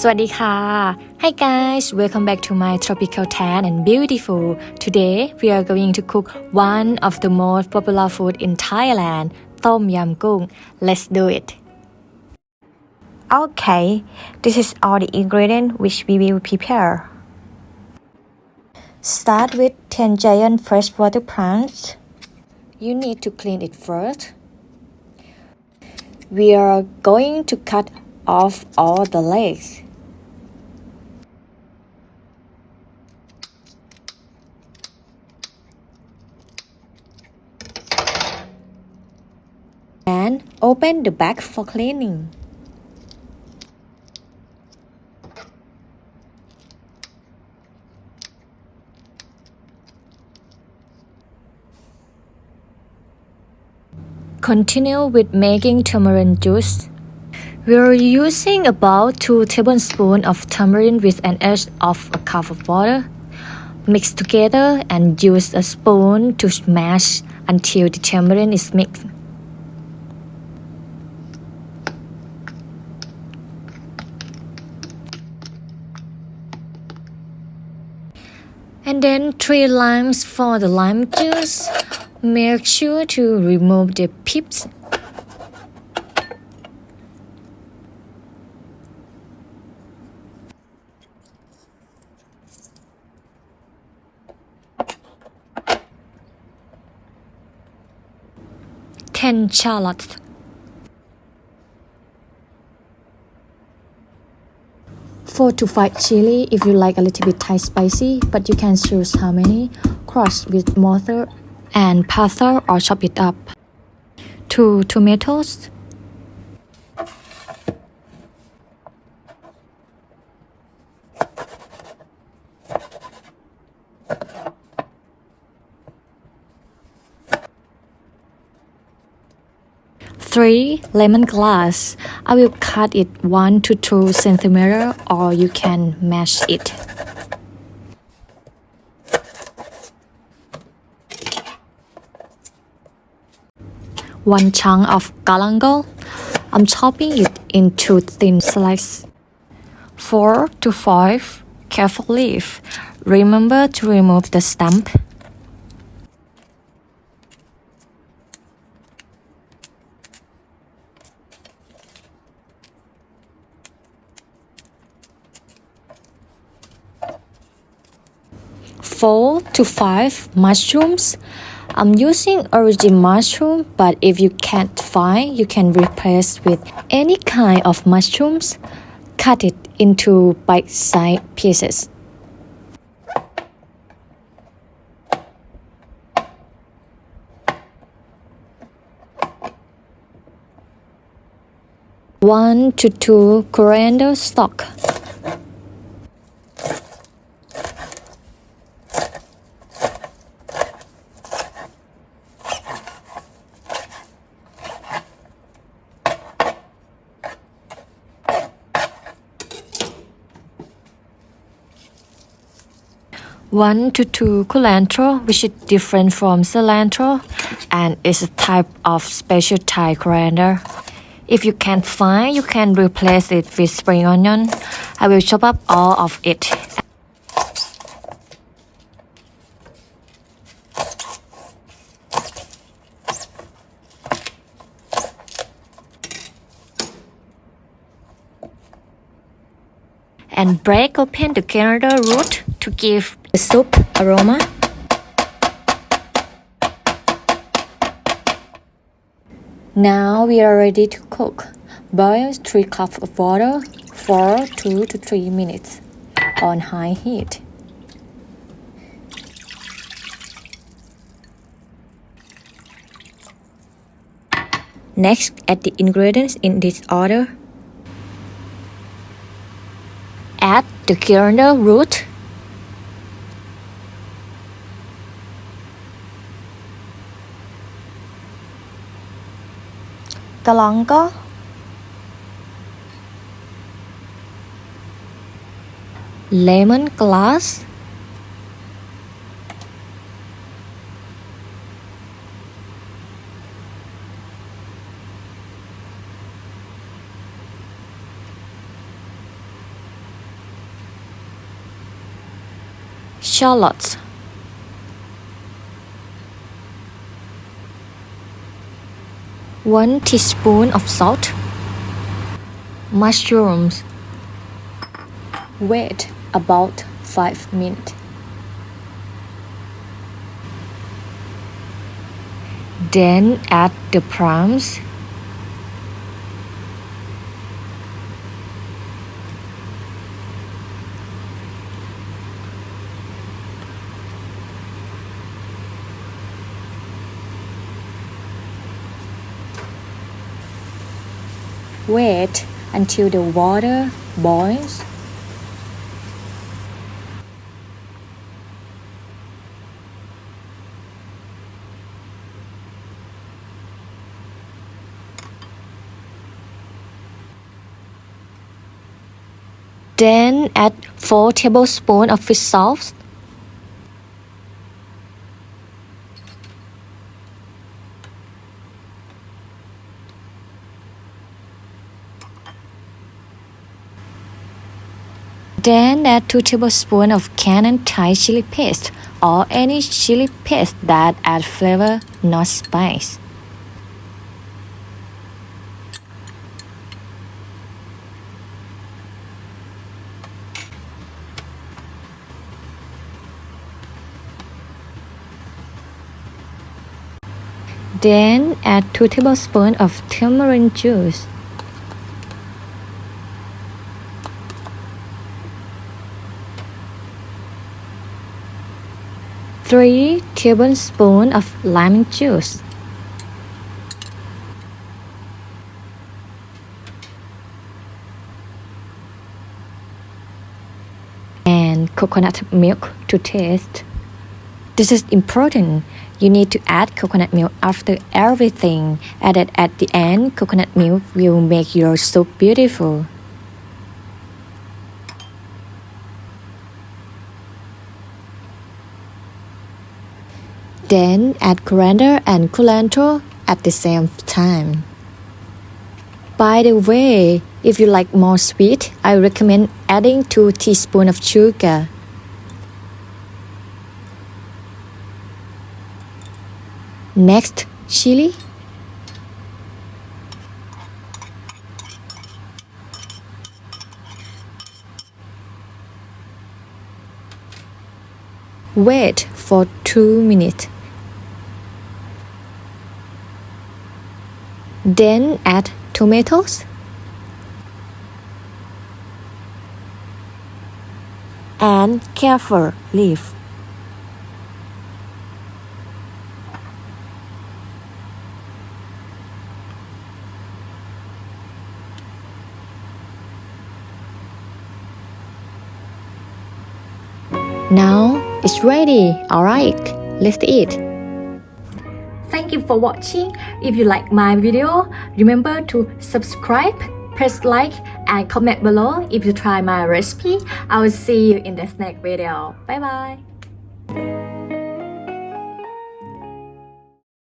สวัสดีค่ะ Hi guys, welcome back to my tropical tan and beautiful. Today we are going to cook one of the most popular food in Thailand, tomyumgoong. Let's do it. Okay, this is all the ingredients which we will prepare. Start with 10 giant freshwater prawns. You need to clean it first. We are going to cut off all the legs. And open the back for cleaning. Continue with making tamarind juice. We're using about 2 tablespoons of tamarind with an edge of a cup of water. Mix together and use a spoon to smash until the tamarind is mixed. And then 3 limes for the lime juice. Make sure to remove the pips. Ten shallots. 4 to 5 chili if you like a little bit Thai spicy, but you can choose how many. Crush with mortar and powder or chop it up. 2 tomatoes. 3 lemongrass. I will cut it 1 to 2 centimeters or you can mash it. 1 chunk of galangal. I'm chopping it into thin slices. 4 to 5 kaffir leaf. Remember to remove the stump. 4 to 5 mushrooms. I'm using origin mushroom, but if you can't find, you can replace with any kind of mushrooms. Cut it into bite-sized pieces. One to 2 coriander stalk. 1 to 2 culantro, which is different from cilantro and is a type of special Thai coriander. If you can't find, you can replace it with spring onion. I will chop up all of it. And break open the coriander root to give the soup aroma. Now we are ready to cook. Boil 3 cups of water for 2 to 3 minutes on high heat. Next, add the ingredients in this order. Add the coriander root, galangal, lemongrass, shallots, 1 teaspoon of salt, mushrooms. Wait about 5 minutes. Then add the prawns. Wait until the water boils. Then add 4 tablespoons of fish sauce. Then add 2 tablespoons of canned Thai chili paste or any chili paste that adds flavor, not spice. Then add 2 tablespoons of tamarind juice. Three tablespoons of lemon juice. And coconut milk to taste. This is important. You need to add coconut milk after everything. Added at the end, coconut milk will make your soup beautiful. Then add coriander and culantro at the same time. By the way, if you like more sweet, I recommend adding 2 teaspoons of sugar. Next, chili. Wait for 2 minutes. Then add tomatoes and kaffir leaf. Now it's ready. Alright, let's eat. Thank you for watching. If you like my video, remember to subscribe, press like and comment below if you try my recipe. I will see you in the next video. Bye bye.